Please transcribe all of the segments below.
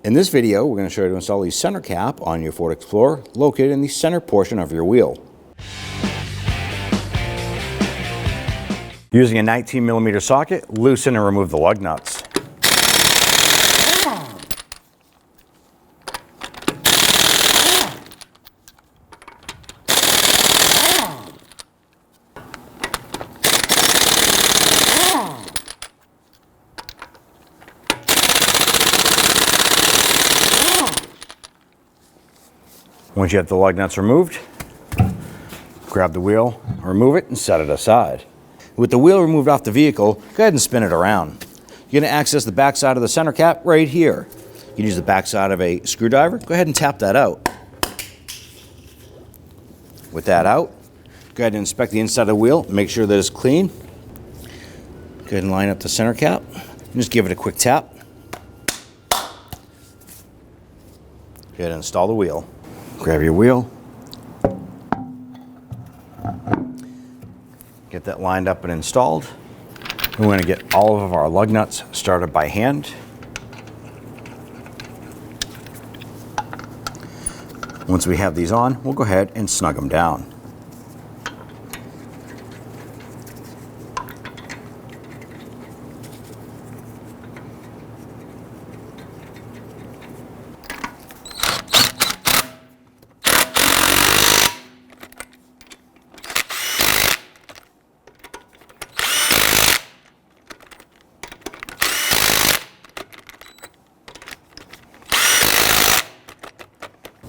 In this video, we're going to show you how to install the center cap on your Ford Explorer located in the center portion of your wheel. Using a 19mm socket, loosen and remove the lug nuts. Once you have the lug nuts removed, grab the wheel, remove it, and set it aside. With the wheel removed off the vehicle, go ahead and spin it around. You're going to access the back side of the center cap right here. You can use the back side of a screwdriver. Go ahead and tap that out. With that out, go ahead and inspect the inside of the wheel. Make sure that it's clean. Go ahead and line up the center cap. And just give it a quick tap. Go ahead and install the wheel. Grab your wheel. Get that lined up and installed. We're going to get all of our lug nuts started by hand. Once we have these on, we'll go ahead and snug them down.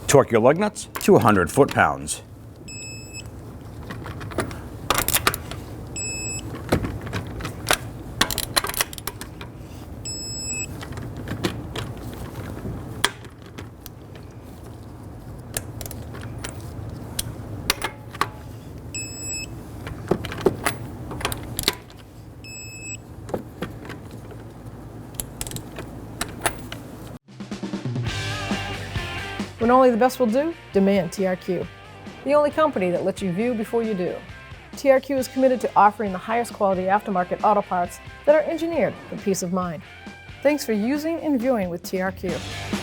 Torque your lug nuts to 100 foot-pounds. When only the best will do, demand TRQ. The only company that lets you view before you do. TRQ is committed to offering the highest quality aftermarket auto parts that are engineered for peace of mind. Thanks for using and viewing with TRQ.